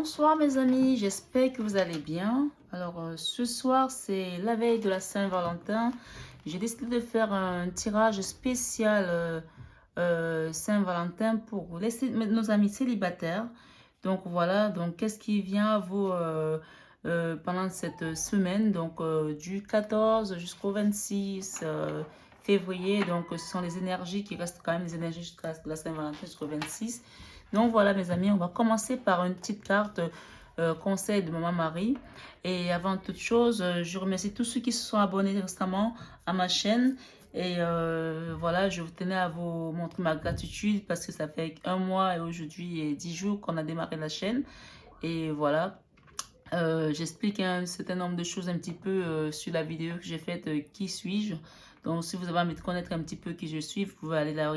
Bonsoir mes amis, j'espère que vous allez bien. Alors ce soir c'est la veille de la Saint-Valentin. J'ai décidé de faire un tirage spécial Saint-Valentin pour nos amis célibataires. Donc voilà, donc qu'est-ce qui vient à vous pendant cette semaine, donc du 14 jusqu'au 26 février. Donc ce sont les énergies qui restent quand même, les énergies jusqu'à la Saint-Valentin jusqu'au 26. Donc voilà mes amis, on va commencer par une petite carte conseil de Maman Marie. Et avant toute chose, je remercie tous ceux qui se sont abonnés récemment à ma chaîne. Et voilà, je tenais à vous montrer ma gratitude parce que ça fait un mois et aujourd'hui et 10 jours qu'on a démarré la chaîne. Et voilà, j'explique un certain nombre de choses un petit peu sur la vidéo que j'ai faite, qui suis-je. Donc si vous avez envie de connaître un petit peu qui je suis, vous pouvez aller la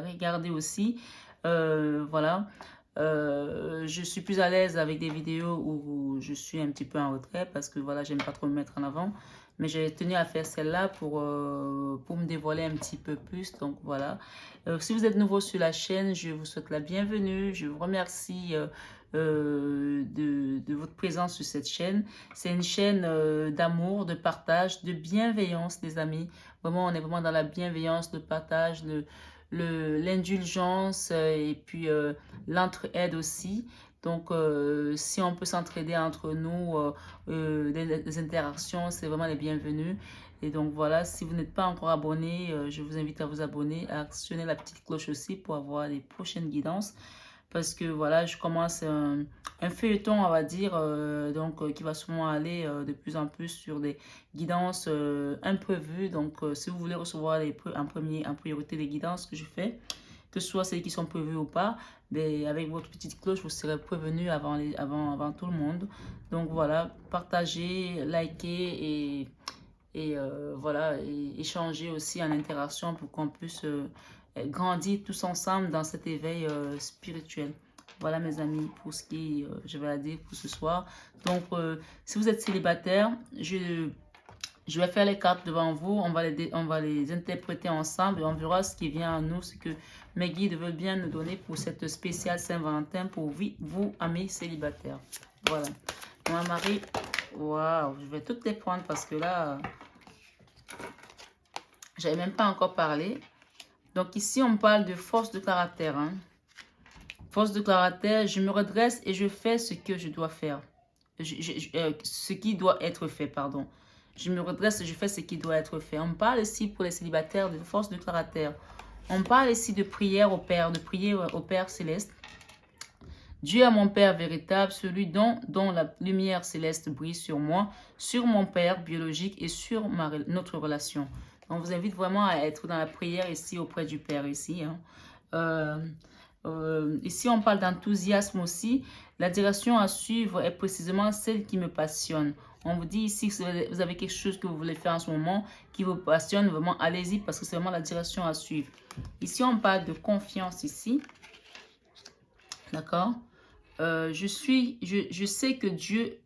regarder aussi. Voilà. Je suis plus à l'aise avec des vidéos où je suis un petit peu en retrait parce que voilà, j'aime pas trop me mettre en avant. Mais j'ai tenu à faire celle-là pour me dévoiler un petit peu plus. Donc voilà. Si vous êtes nouveau sur la chaîne, je vous souhaite la bienvenue. Je vous remercie de votre présence sur cette chaîne. C'est une chaîne d'amour, de partage, de bienveillance, les amis. Vraiment, on est vraiment dans la bienveillance, le partage, l'indulgence et puis l'entraide aussi. Donc, si on peut s'entraider entre nous, les interactions, c'est vraiment les bienvenus. Et donc, voilà, si vous n'êtes pas encore abonné, je vous invite à vous abonner, à actionner la petite cloche aussi pour avoir les prochaines guidances. Parce que, voilà, je commence un feuilleton, on va dire, qui va sûrement aller de plus en plus sur des guidances imprévues. Donc, si vous voulez recevoir en priorité les guidances que je fais, que ce soit celles qui sont prévues ou pas, mais avec votre petite cloche, vous serez prévenu avant tout le monde. Donc voilà, partagez, likez et voilà, et échanger aussi en interaction pour qu'on puisse grandir tous ensemble dans cet éveil spirituel. Voilà mes amis pour ce qui, je vais dire pour ce soir. Donc, si vous êtes célibataire, je vais faire les cartes devant vous, on va les interpréter ensemble et on verra ce qui vient à nous, ce que mes guides veulent bien nous donner pour cette spéciale Saint-Valentin pour vous, amis célibataires. Voilà. Moi, Marie, waouh, je vais toutes les prendre parce que là, j'avais même pas encore parlé. Donc ici, on parle de force de caractère. Hein. Force de caractère, je me redresse et je fais ce que je dois faire. Ce qui doit être fait, pardon. Je me redresse et je fais ce qui doit être fait. On parle ici pour les célibataires de force de caractère. On parle ici de prière au Père, de prier au Père céleste. Dieu est mon Père véritable, celui dont la lumière céleste brille sur moi, sur mon Père biologique et sur notre relation. On vous invite vraiment à être dans la prière ici auprès du Père ici. Hein. Ici, on parle d'enthousiasme aussi. La direction à suivre est précisément celle qui me passionne. On vous dit ici que vous avez quelque chose que vous voulez faire en ce moment qui vous passionne, vraiment allez-y parce que c'est vraiment la direction à suivre. Ici, on parle de confiance ici. D'accord? Je sais que Dieu,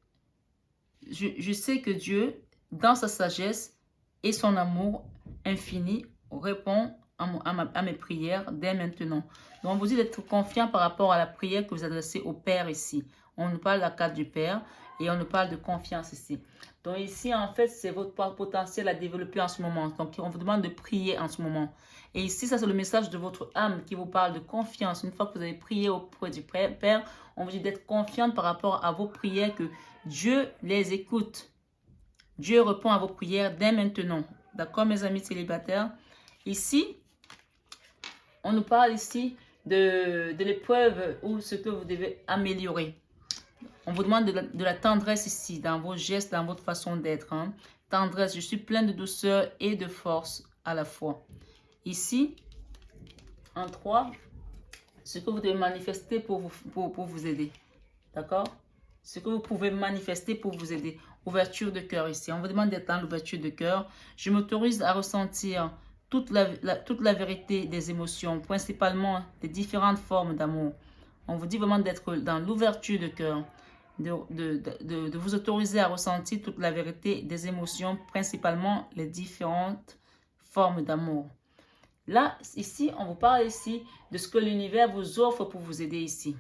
je sais que Dieu, dans sa sagesse et son amour infini, répond à mes prières dès maintenant. Donc, on vous dit d'être confiant par rapport à la prière que vous adressez au Père ici. On nous parle de la carte du Père et on nous parle de confiance ici. Donc, ici, en fait, c'est votre potentiel à développer en ce moment. Donc, on vous demande de prier en ce moment. Et ici, ça, c'est le message de votre âme qui vous parle de confiance. Une fois que vous avez prié auprès du Père, on vous dit d'être confiante par rapport à vos prières, que Dieu les écoute. Dieu répond à vos prières dès maintenant. D'accord, mes amis célibataires? Ici, on nous parle ici de l'épreuve ou ce que vous devez améliorer. On vous demande de la tendresse ici, dans vos gestes, dans votre façon d'être. Hein. Tendresse, je suis plein de douceur et de force à la fois. Ici, en 3, ce que vous devez manifester pour vous aider. D'accord? Ce que vous pouvez manifester pour vous aider. Ouverture de cœur ici. On vous demande d'être dans l'ouverture de cœur. Je m'autorise à ressentir toute la vérité des émotions, principalement des différentes formes d'amour. On vous dit vraiment d'être dans l'ouverture de cœur. De vous autoriser à ressentir toute la vérité des émotions, principalement les différentes formes d'amour. Là, ici, on vous parle ici de ce que l'univers vous offre pour vous aider ici.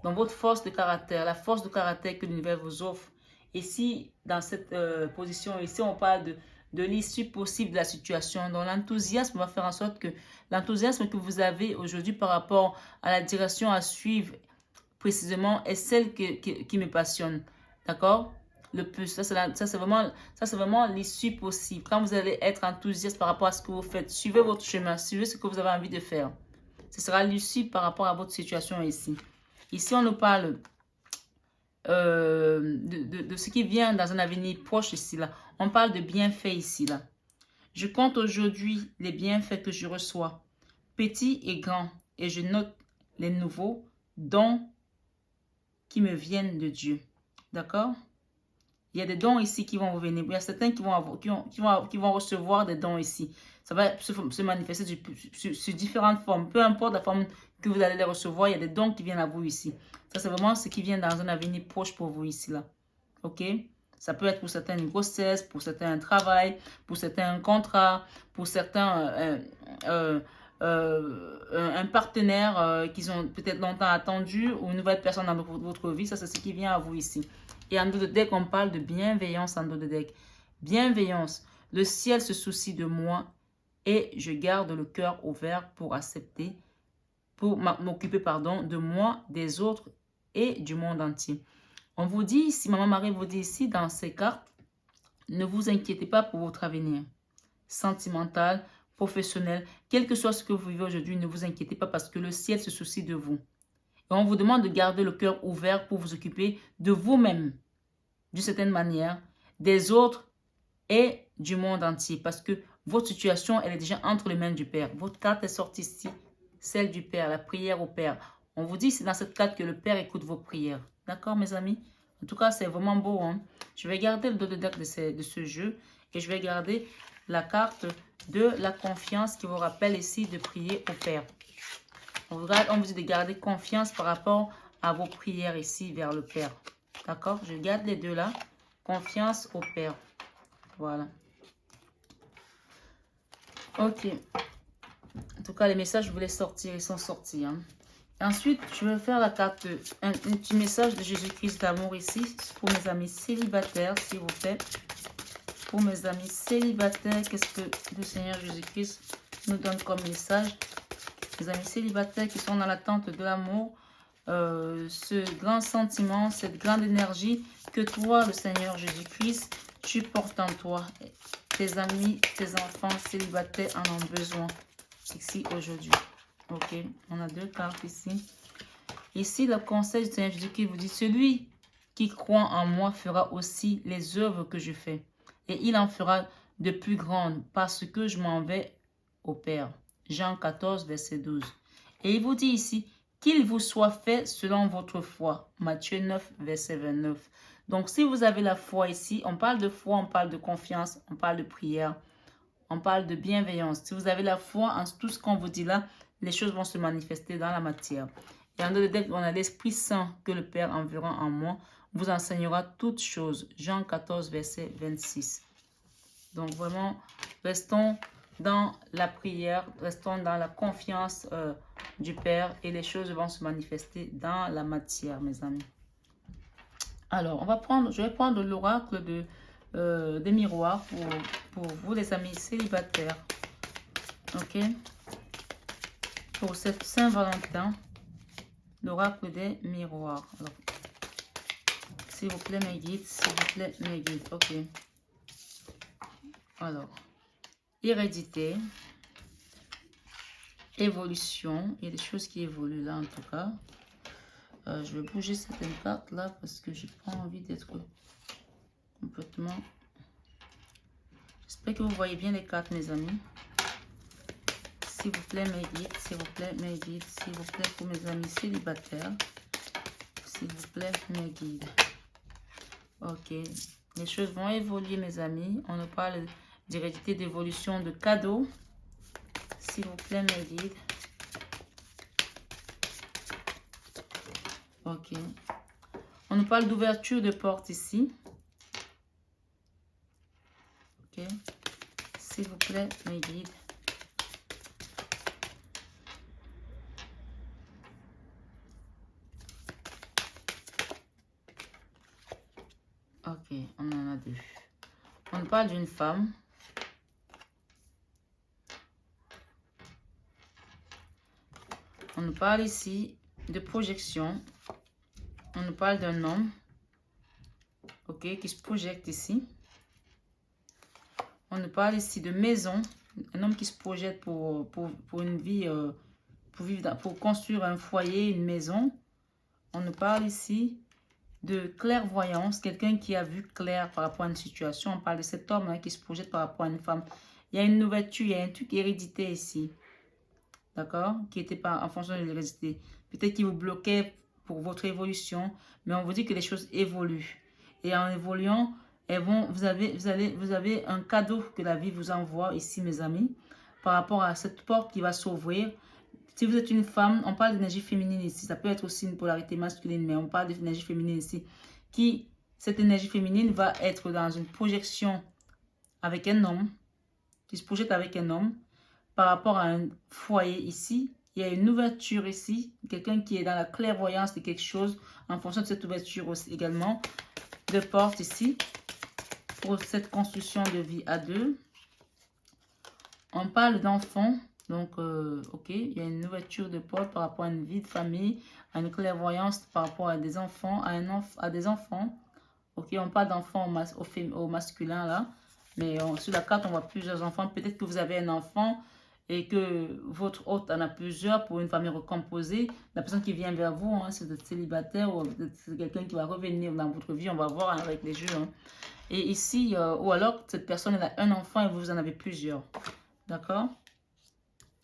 dans votre force de caractère, la force de caractère que l'univers vous offre. Et si dans cette position ici, on parle de l'issue possible de la situation, donc l'enthousiasme va faire en sorte que l'enthousiasme que vous avez aujourd'hui par rapport à la direction à suivre précisément est celle qui me passionne. D'accord? Le plus, ça c'est vraiment l'issue possible. Quand vous allez être enthousiaste par rapport à ce que vous faites, suivez votre chemin, suivez ce que vous avez envie de faire. Ce sera l'issue par rapport à votre situation ici. Ici, on nous parle de ce qui vient dans un avenir proche ici, là. On parle de bienfaits ici, là. Je compte aujourd'hui les bienfaits que je reçois, petits et grands, et je note les nouveaux dons qui me viennent de Dieu. D'accord? Il y a des dons ici qui vont revenir. Il y a certains qui vont recevoir des dons ici. Ça va se manifester sur différentes formes. Peu importe la forme que vous allez les recevoir, il y a des dons qui viennent à vous ici. Ça, c'est vraiment ce qui vient dans un avenir proche pour vous ici, là. OK? Ça peut être pour certains une grossesse, pour certains un travail, pour certains un contrat, pour certains un partenaire qu'ils ont peut-être longtemps attendu ou une nouvelle personne dans votre vie. Ça, c'est ce qui vient à vous ici. Et en dos de deck, on parle de bienveillance en dos de deck. Bienveillance. Le ciel se soucie de moi et je garde le cœur ouvert pour accepter, pour m'occuper, pardon, de moi, des autres et du monde entier. On vous dit ici, Maman Marie vous dit ici dans ces cartes, ne vous inquiétez pas pour votre avenir sentimental, professionnel, quel que soit ce que vous vivez aujourd'hui, ne vous inquiétez pas parce que le ciel se soucie de vous. Et on vous demande de garder le cœur ouvert pour vous occuper de vous-même, d'une certaine manière, des autres et du monde entier. Parce que votre situation, elle est déjà entre les mains du Père. Votre carte est sortie ici, celle du Père, la prière au Père. On vous dit, c'est dans cette carte que le Père écoute vos prières. D'accord, mes amis? En tout cas, c'est vraiment beau. Hein? Je vais garder le dos de deck de ce jeu et je vais garder la carte de la confiance qui vous rappelle ici de prier au Père. On vous dit de garder confiance par rapport à vos prières ici vers le Père. D'accord? Je garde les deux là. Confiance au Père. Voilà. Ok. En tout cas, les messages, je voulais sortir. Ils sont sortis. Hein. Ensuite, je vais faire la carte, un petit message de Jésus-Christ d'amour ici. Pour mes amis célibataires, s'il vous plaît. Pour mes amis célibataires, qu'est-ce que le Seigneur Jésus-Christ nous donne comme message? Les amis célibataires qui sont dans l'attente de l'amour, ce grand sentiment, cette grande énergie que toi, le Seigneur Jésus-Christ, tu portes en toi. Tes amis, tes enfants célibataires en ont besoin ici aujourd'hui. Ok, on a deux cartes ici. Ici, le conseil du Seigneur Jésus-Christ vous dit, celui qui croit en moi fera aussi les œuvres que je fais. Et il en fera de plus grandes parce que je m'en vais au Père. Jean 14, verset 12. Et il vous dit ici, qu'il vous soit fait selon votre foi. Matthieu 9, verset 29. Donc, si vous avez la foi ici, on parle de foi, on parle de confiance, on parle de prière, on parle de bienveillance. Si vous avez la foi en tout ce qu'on vous dit là, les choses vont se manifester dans la matière. Et en dehors de on a l'Esprit Saint que le Père enverra en moi, vous enseignera toutes choses. Jean 14, verset 26. Donc, vraiment, restons dans la prière, restons dans la confiance du Père et les choses vont se manifester dans la matière, mes amis. Alors, je vais prendre l'oracle des miroirs pour vous, les amis célibataires. Ok? Pour cette Saint-Valentin, l'oracle des miroirs. S'il vous plaît, mes guides, s'il vous plaît, mes guides. Ok. Alors, hérédité, évolution, il y a des choses qui évoluent là en tout cas. Je vais bouger certaines cartes là parce que j'ai pas envie d'être complètement... J'espère que vous voyez bien les cartes, mes amis. S'il vous plaît, mes guides, s'il vous plaît, mes guides, s'il vous plaît, pour mes amis célibataires. S'il vous plaît, mes guides. Ok, les choses vont évoluer, mes amis. On nous parle d'hérédité, d'évolution, de cadeaux. S'il vous plaît, mes guides. Ok. On nous parle d'ouverture de porte ici. Ok. S'il vous plaît, mes guides. Ok, on en a deux. On parle d'une femme. On nous parle ici de projection. On nous parle d'un homme, ok, qui se projette ici. On nous parle ici de maison. Un homme qui se projette pour une vie, pour construire un foyer, une maison. On nous parle ici de clairvoyance, quelqu'un qui a vu clair par rapport à une situation. On parle de cet homme hein, qui se projette par rapport à une femme. Il y a une ouverture, il y a un truc hérédité ici. D'accord? Qui était pas en fonction de l'hérédité. Peut-être qu'il vous bloquait pour votre évolution, mais on vous dit que les choses évoluent. Et en évoluant, vous avez un cadeau que la vie vous envoie ici, mes amis, par rapport à cette porte qui va s'ouvrir. Si vous êtes une femme, on parle d'énergie féminine ici. Ça peut être aussi une polarité masculine, mais on parle d'énergie féminine ici. Cette énergie féminine va être dans une projection avec un homme, qui se projette avec un homme, par rapport à un foyer ici. Il y a une ouverture ici, quelqu'un qui est dans la clairvoyance de quelque chose, en fonction de cette ouverture aussi également, de porte ici, pour cette construction de vie à deux. On parle d'enfants. Donc, ok, il y a une ouverture de porte par rapport à une vie de famille, à une clairvoyance par rapport à des enfants, à des enfants. Ok, on parle d'enfants au masculin là, mais sur la carte, on voit plusieurs enfants. Peut-être que vous avez un enfant et que votre hôte en a plusieurs pour une famille recomposée. La personne qui vient vers vous, hein, c'est célibataire ou c'est quelqu'un qui va revenir dans votre vie. On va voir hein, avec les jeux. Hein. Et ici, ou alors, cette personne elle a un enfant et vous en avez plusieurs. D'accord?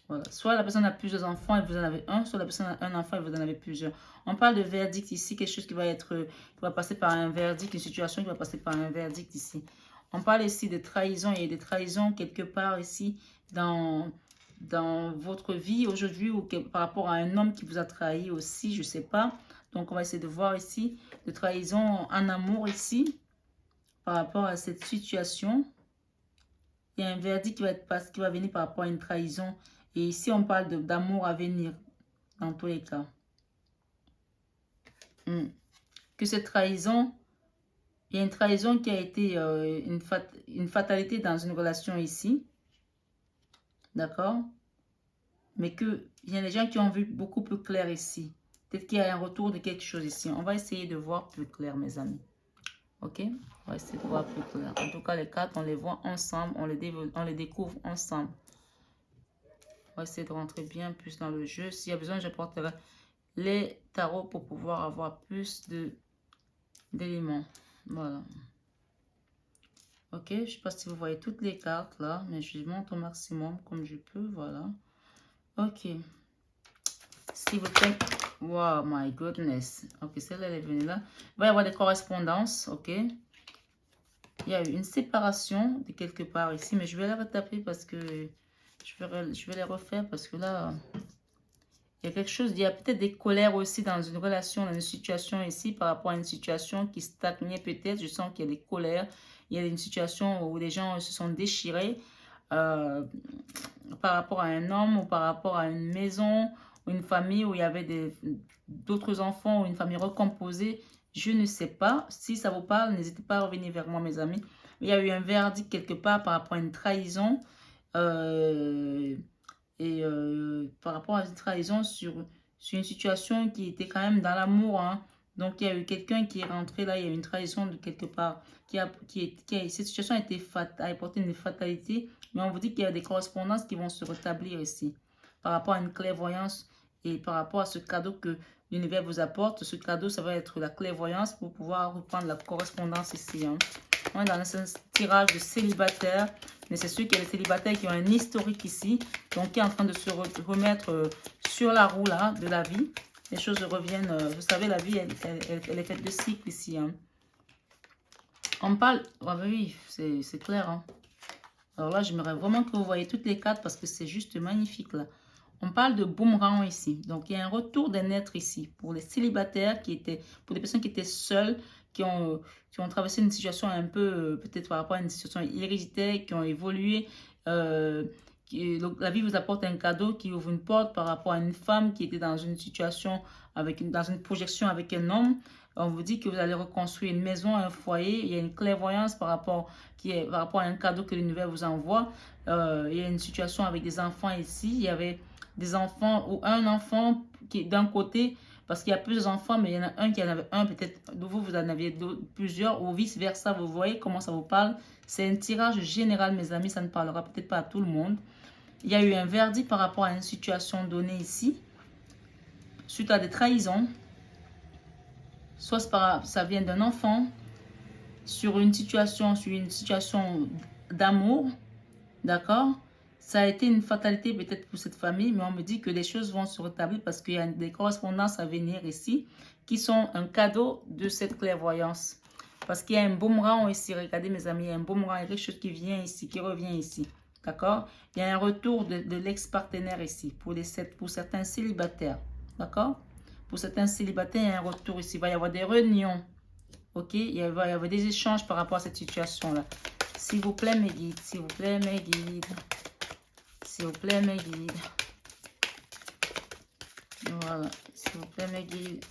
Voilà. Soit la personne a plusieurs enfants et vous en avez un, soit la personne a un enfant et vous en avez plusieurs. On parle de verdict ici, quelque chose qui va passer par un verdict, une situation qui va passer par un verdict ici. On parle ici de trahison. Il y a des trahisons quelque part ici dans votre vie aujourd'hui ou par rapport à un homme qui vous a trahi aussi, je ne sais pas. Donc, on va essayer de voir ici de trahison en amour ici par rapport à cette situation. Il y a un verdict qui va venir par rapport à une trahison. Et ici, on parle d'amour à venir, dans tous les cas. Que cette trahison, il y a une trahison qui a été une fatalité dans une relation ici. D'accord? Mais qu'il y a des gens qui ont vu beaucoup plus clair ici. Peut-être qu'il y a un retour de quelque chose ici. On va essayer de voir plus clair, mes amis. Ok? On va essayer de voir plus clair. En tout cas, les cartes, on les voit ensemble. On les découvre ensemble. On va essayer de rentrer bien plus dans le jeu. S'il y a besoin, je porterai les tarots pour pouvoir avoir plus d'éléments. Voilà. Ok, je ne sais pas si vous voyez toutes les cartes là, mais je monte au maximum comme je peux. Voilà. Ok. S'il vous plaît. Wow, my goodness. Ok, celle-là, elle est venue là. Il va y avoir des correspondances. Ok. Il y a eu une séparation de quelque part ici, mais je vais la retaper parce que je vais les refaire parce que là, il y a quelque chose, il y a peut-être des colères aussi dans une relation, dans une situation ici, par rapport à une situation qui stagnait peut-être. Je sens qu'il y a des colères, il y a une situation où les gens se sont déchirés par rapport à un homme ou par rapport à une maison ou une famille où il y avait d'autres enfants ou une famille recomposée. Je ne sais pas. Si ça vous parle, n'hésitez pas à revenir vers moi, mes amis. Il y a eu un verdict quelque part par rapport à une trahison. Par rapport à une trahison sur une situation qui était quand même dans l'amour. Hein. Donc, il y a eu quelqu'un qui est rentré là, il y a eu une trahison de quelque part. Cette situation a apporté une fatalité, mais on vous dit qu'il y a des correspondances qui vont se rétablir ici. Par rapport à une clairvoyance et par rapport à ce cadeau que l'univers vous apporte. Ce cadeau, ça va être la clairvoyance pour pouvoir reprendre la correspondance ici. Hein. On est dans un tirage de célibataire. Mais c'est sûr qu'il y a des célibataires qui ont un historique ici. Donc, qui est en train de se remettre sur la roue là, de la vie. Les choses reviennent. Vous savez, la vie, elle est faite de cycles ici. Hein. On parle... Ah oui, c'est clair. Hein. Alors là, j'aimerais vraiment que vous voyez toutes les cartes parce que c'est juste magnifique là. On parle de boomerang ici. Donc, il y a un retour d'un être ici. Pour les célibataires, pour des personnes qui étaient seules, qui ont traversé une situation un peu, peut-être par rapport à une situation héréditaire, qui ont évolué. Donc, la vie vous apporte un cadeau qui ouvre une porte par rapport à une femme qui était dans une situation, dans une projection avec un homme. On vous dit que vous allez reconstruire une maison, un foyer. Il y a une clairvoyance par rapport à un cadeau que l'univers vous envoie. Il y a une situation avec des enfants ici. Il y avait des enfants ou un enfant qui est d'un côté, parce qu'il y a plusieurs enfants, mais il y en a un qui en avait un, peut-être vous en aviez plusieurs, ou vice-versa. Vous voyez comment ça vous parle? C'est un tirage général, mes amis. Ça ne parlera peut-être pas à tout le monde. Il y a eu un verdict par rapport à une situation donnée ici, suite à des trahisons. Soit ça vient d'un enfant, sur une situation d'amour, d'accord? Ça a été une fatalité peut-être pour cette famille, mais on me dit que les choses vont se rétablir parce qu'il y a des correspondances à venir ici qui sont un cadeau de cette clairvoyance. Parce qu'il y a un boomerang ici, regardez mes amis, il y a un boomerang, il y a quelque chose qui vient ici, qui revient ici, d'accord? Il y a un retour de l'ex-partenaire ici pour certains célibataires, d'accord? Pour certains célibataires, il y a un retour ici, il va y avoir des réunions, ok? Il va y avoir des échanges par rapport à cette situation-là. S'il vous plaît, mes guides, s'il vous plaît, mes guides. S'il vous plaît, mes guides. Voilà, s'il vous plaît, mes guides.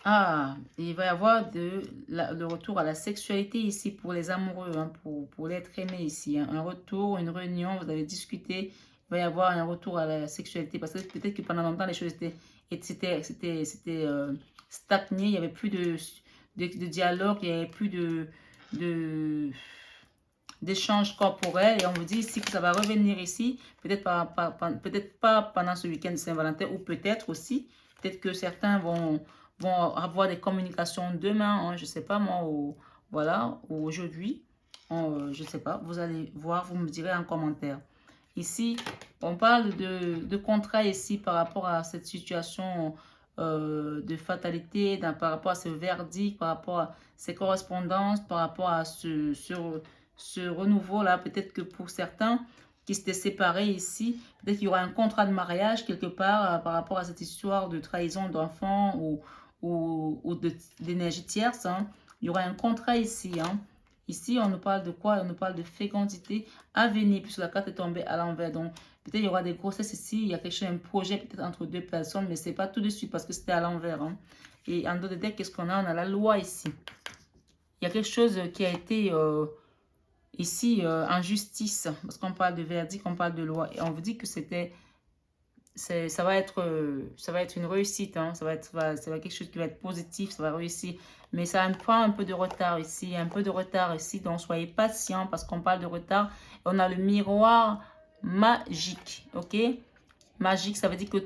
Ah, il va y avoir le retour à la sexualité ici pour les amoureux, hein, pour l'être aimé ici. Hein. Un retour, une réunion, vous avez discuté. Il va y avoir un retour à la sexualité parce que peut-être que pendant longtemps, les choses étaient stagnées. Il n'y avait plus de dialogue, il n'y avait plus d'échanges corporels. Et on vous dit ici que ça va revenir ici. Peut-être peut-être pas pendant ce week-end de Saint-Valentin ou peut-être aussi. Peut-être que certains vont avoir des communications demain, hein, je ne sais pas moi, ou, voilà, ou aujourd'hui, je ne sais pas, vous allez voir, vous me direz en commentaire. Ici, on parle de contrat ici par rapport à cette situation de fatalité, par rapport à ce verdict, par rapport à ces correspondances, par rapport à ce renouveau-là. Peut-être que pour certains qui s'étaient séparés ici, peut-être qu'il y aura un contrat de mariage quelque part par rapport à cette histoire de trahison d'enfants ou d'énergie tierce. Hein. Il y aura un contrat ici. Hein. Ici, on nous parle de quoi? On nous parle de fécondité à venir, puisque la carte est tombée à l'envers. Donc, peut-être il y aura des grossesses ici. Il y a quelque chose, un projet peut-être entre deux personnes, mais ce n'est pas tout de suite parce que c'était à l'envers. Hein. Et en dehors de deck, qu'est-ce qu'on a? On a la loi ici. Il y a quelque chose qui a été ici en justice, parce qu'on parle de verdict, on parle de loi. Et on vous dit que ça va être une réussite, hein. Ça va être quelque chose qui va être positif, ça va réussir. Mais ça prend un peu de retard ici, donc soyez patient parce qu'on parle de retard. On a le miroir magique, ok? Magique, ça veut dire que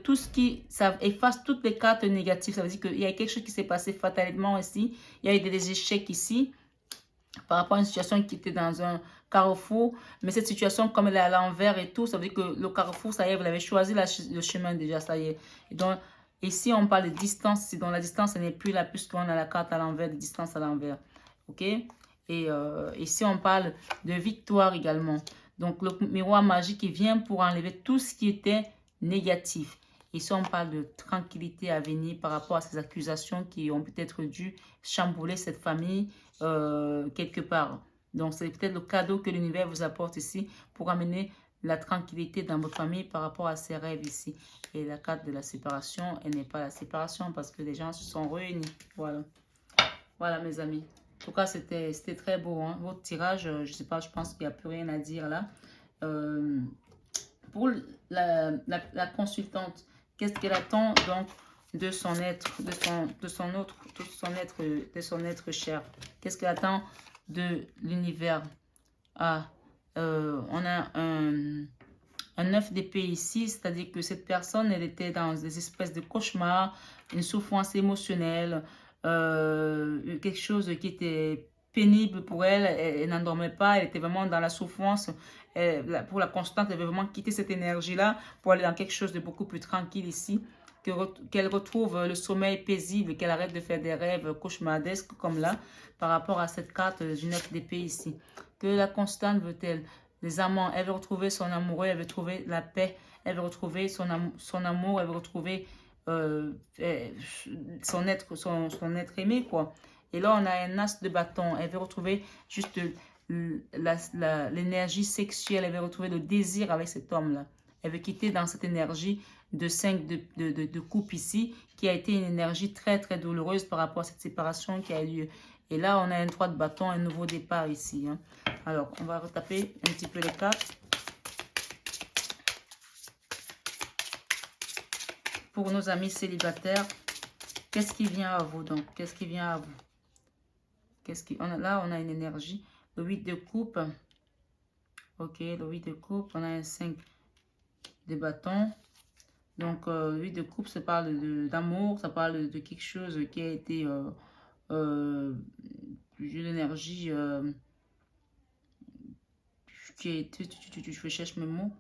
ça efface toutes les cartes négatives. Ça veut dire qu'il y a quelque chose qui s'est passé fatalement ici. Il y a eu des échecs ici par rapport à une situation qui était dans un carrefour, mais cette situation, comme elle est à l'envers et tout, ça veut dire que le carrefour, ça y est, vous l'avez choisi le chemin déjà, ça y est. Et donc, ici, on parle de distance, donc la distance, elle n'est plus là, puisqu'on a la carte à l'envers, de distance à l'envers, ok? Et ici, on parle de victoire également. Donc, le miroir magique, qui vient pour enlever tout ce qui était négatif. Ici, on parle de tranquillité à venir par rapport à ces accusations qui ont peut-être dû chambouler cette famille quelque part. Donc, c'est peut-être le cadeau que l'univers vous apporte ici pour amener la tranquillité dans votre famille par rapport à ces rêves ici. Et la carte de la séparation, elle n'est pas la séparation parce que les gens se sont réunis. Voilà. Voilà, mes amis. En tout cas, c'était très beau. Hein. Votre tirage, je ne sais pas, je pense qu'il n'y a plus rien à dire là. Pour la consultante, qu'est-ce qu'elle attend donc de son être, de son être cher? Qu'est-ce qu'elle attend de l'univers? Ah, on a un 9 d'épée ici, c'est-à-dire que cette personne, elle était dans des espèces de cauchemars, une souffrance émotionnelle, quelque chose qui était pénible pour elle, elle n'en dormait pas, elle était vraiment dans la souffrance. Pour la constante, elle veut vraiment quitter cette énergie-là pour aller dans quelque chose de beaucoup plus tranquille ici, qu'elle retrouve le sommeil paisible, qu'elle arrête de faire des rêves cauchemardesques comme là, par rapport à cette carte du 9 d'épée ici. Que la constante veut-elle? Les amants, elle veut retrouver son amoureux, elle veut trouver la paix, elle veut retrouver son amour, elle veut retrouver son être aimé, quoi. Et là, on a un as de bâton. Elle veut retrouver juste l'énergie sexuelle. Elle veut retrouver le désir avec cet homme-là. Elle veut quitter dans cette énergie de 5 de coupe ici, qui a été une énergie très très douloureuse par rapport à cette séparation qui a eu lieu. Et là, on a un 3 de bâton, un nouveau départ ici. Hein. Alors, on va retaper un petit peu les cartes. Pour nos amis célibataires, qu'est-ce qui vient à vous donc? Qu'est-ce qui vient à vous? Là, on a une énergie. Le 8 de coupe. Ok, le 8 de coupe. On a un 5 de bâton. Donc, le 8 de coupe, ça parle d'amour. Ça parle de quelque chose qui a été... une énergie qui a été... Je cherche mes mots.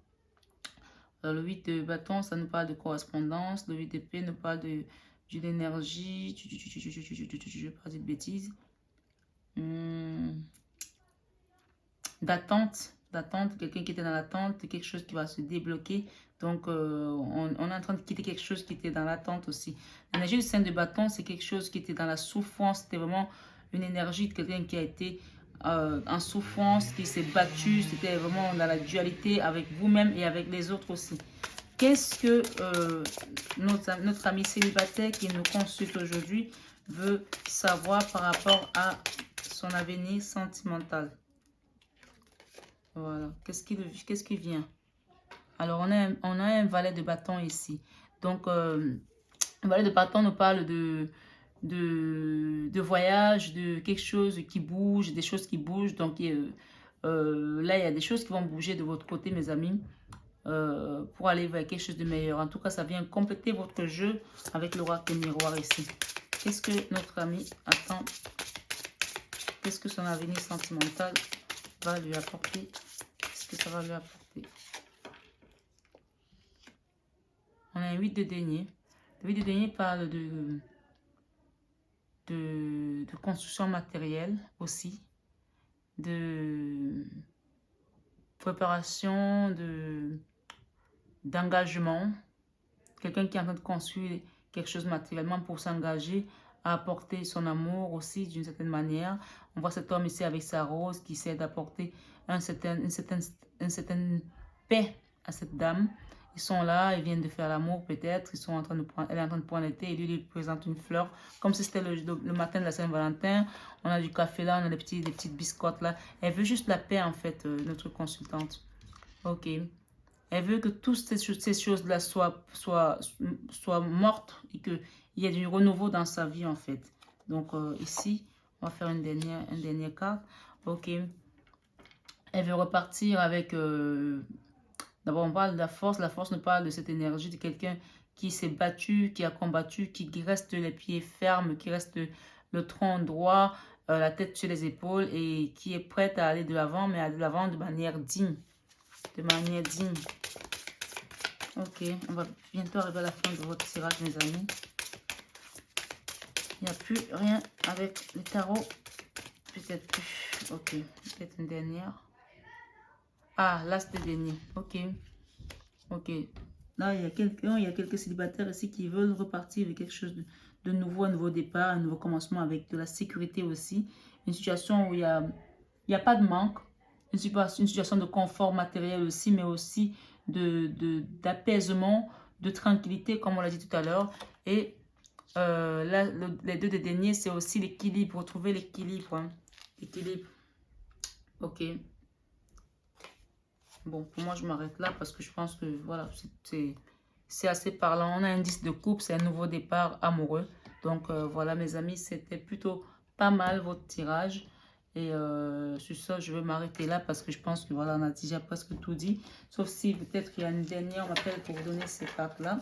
Alors, le 8 de bâton, ça nous parle de correspondance. Le 8 d'épée nous parle d'une énergie. Je vais pas dire de bêtises. D'attente, quelqu'un qui était dans l'attente, quelque chose qui va se débloquer. Donc, on est en train de quitter quelque chose qui était dans l'attente aussi. L'énergie du 5 de bâton, c'est quelque chose qui était dans la souffrance. C'était vraiment une énergie de quelqu'un qui a été en souffrance, qui s'est battu. C'était vraiment dans la dualité avec vous-même et avec les autres aussi. Qu'est-ce que notre ami célibataire qui nous consulte aujourd'hui veut savoir par rapport à son avenir sentimental? Voilà. Qu'est-ce qui vient? Alors, on a un valet de bâton ici. Donc, un valet de bâton nous parle de voyage, de quelque chose qui bouge, des choses qui bougent. Donc, là, il y a des choses qui vont bouger de votre côté, mes amis, pour aller vers quelque chose de meilleur. En tout cas, ça vient compléter votre jeu avec l'oracle miroir ici. Qu'est-ce que notre ami attend? Qu'est-ce que son avenir sentimental va lui apporter? Qu'est-ce que ça va lui apporter? On a un 8 de denier. Le 8 de denier parle de construction matérielle aussi, de préparation, d'engagement. Quelqu'un qui est en train de construire quelque chose matériellement pour s'engager à apporter son amour aussi d'une certaine manière. On voit cet homme ici avec sa rose qui essaie d'apporter une certaine paix à cette dame. Ils sont là, ils viennent de faire l'amour peut-être, elle est en train de prendre le thé et lui présente une fleur, comme si c'était le matin de la Saint-Valentin. On a du café là, on a des petites biscottes là. Elle veut juste la paix en fait, notre consultante. Ok. Elle veut que toutes ces choses-là soient mortes et qu'il y ait du renouveau dans sa vie, en fait. Donc, ici, on va faire une dernière carte. Ok. Elle veut repartir avec... D'abord, on parle de la force. La force nous parle de cette énergie de quelqu'un qui s'est battu, qui a combattu, qui reste les pieds fermes, qui reste le tronc droit, la tête sur les épaules et qui est prête à aller de l'avant, mais à aller de l'avant de manière digne. De manière digne. Ok, on va bientôt arriver à la fin de votre tirage, mes amis. Il n'y a plus rien avec le tarot. Peut-être plus. Ok, peut-être une dernière. Ah, l'as de denier. Ok. Ok. Là, il y a quelques célibataires ici qui veulent repartir avec quelque chose de nouveau, un nouveau départ, un nouveau commencement avec de la sécurité aussi. Une situation où il y a pas de manque. Une situation de confort matériel aussi, mais aussi d'apaisement, de tranquillité, comme on l'a dit tout à l'heure. Et là, les deux de denier, c'est aussi l'équilibre, retrouver l'équilibre. Hein. L'équilibre. Ok. Bon, pour moi, je m'arrête là parce que je pense que, voilà, c'est assez parlant. On a un 10 de coupe, c'est un nouveau départ amoureux. Donc, voilà, mes amis, c'était plutôt pas mal votre tirage. Et sur ça, je vais m'arrêter là parce que je pense que voilà, on a déjà presque tout dit. Sauf si peut-être qu'il y a une dernière, on m'appelle pour vous donner ces cartes-là.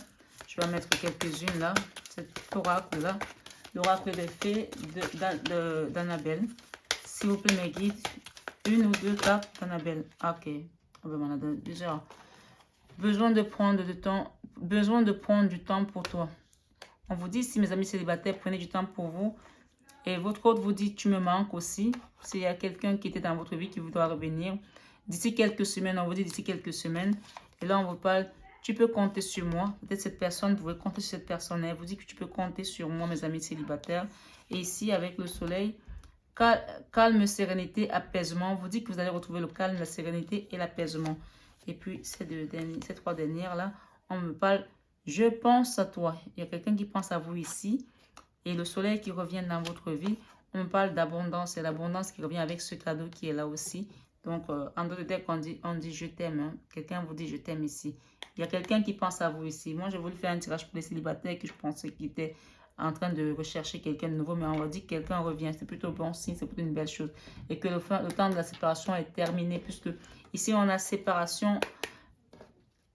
Je vais en mettre quelques-unes là. Cet oracle-là. L'oracle des fées d'Annabelle. S'il vous plaît, mes guides. Une ou deux cartes d'Annabelle. Ok. On a déjà besoin de prendre du temps pour toi. On vous dit, si mes amis célibataires, prenez du temps pour vous. Et votre autre vous dit, tu me manques aussi. S'il y a quelqu'un qui était dans votre vie qui voudra revenir. D'ici quelques semaines, on vous dit d'ici quelques semaines. Et là, on vous parle, tu peux compter sur moi. Peut-être cette personne, vous pouvez compter sur cette personne. Elle vous dit que tu peux compter sur moi, mes amis célibataires. Et ici, avec le soleil, calme, sérénité, apaisement. On vous dit que vous allez retrouver le calme, la sérénité et l'apaisement. Et puis, ces trois dernières-là, on me parle Je pense à toi. Il y a quelqu'un qui pense à vous ici. Et le soleil qui revient dans votre vie. On parle d'abondance. C'est l'abondance qui revient avec ce cadeau qui est là aussi. Donc, en d'autres termes, on dit je t'aime. Hein. Quelqu'un vous dit je t'aime ici. Il y a quelqu'un qui pense à vous ici. Moi, j'ai voulu faire un tirage pour les célibataires que je pensais qu'ils étaient en train de rechercher quelqu'un de nouveau. Mais on va dire que quelqu'un revient. C'est plutôt bon signe. C'est plutôt une belle chose. Et que le temps de la séparation est terminé. Puisque ici, on a séparation.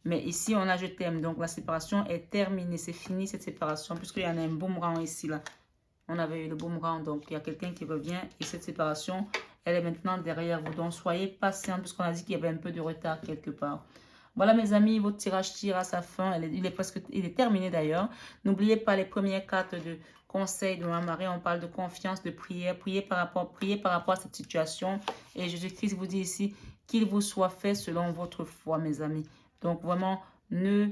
Mais ici, on a je t'aime. Donc, la séparation est terminée. C'est fini cette séparation. Puisqu'il y en a un boomerang ici, là. On avait eu le boomerang. Donc, il y a quelqu'un qui revient. Et cette séparation, elle est maintenant derrière vous. Donc, soyez patients. Puisqu'on a dit qu'il y avait un peu de retard quelque part. Voilà, mes amis. Votre tirage tire à sa fin. Il est terminé d'ailleurs. N'oubliez pas les premières cartes de conseil de Maman Marie. On parle de confiance, de prière. Priez par rapport à cette situation. Et Jésus-Christ vous dit ici qu'il vous soit fait selon votre foi, mes amis. Donc, vraiment, ne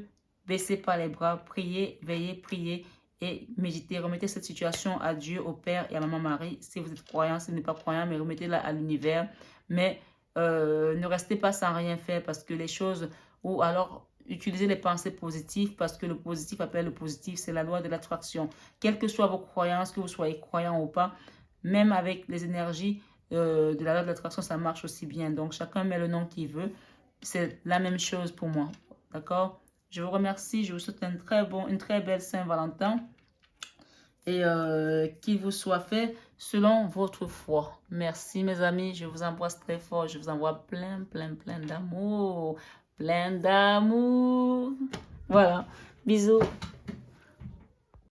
baissez pas les bras. Priez, veillez, priez et méditez. Remettez cette situation à Dieu, au Père et à Maman Marie. Si vous êtes croyant, si vous n'êtes pas croyant, mais remettez-la à l'univers. Mais ne restez pas sans rien faire parce que les choses... Ou alors, utilisez les pensées positives parce que le positif appelle le positif. C'est la loi de l'attraction. Quelles que soient vos croyances, que vous soyez croyant ou pas, même avec les énergies de la loi de l'attraction, ça marche aussi bien. Donc, chacun met le nom qu'il veut. C'est la même chose pour moi. D'accord? Je vous remercie. Je vous souhaite une très belle Saint-Valentin. Et qu'il vous soit fait selon votre foi. Merci mes amis. Je vous embrasse très fort. Je vous envoie plein d'amour. Plein d'amour. Voilà. Bisous.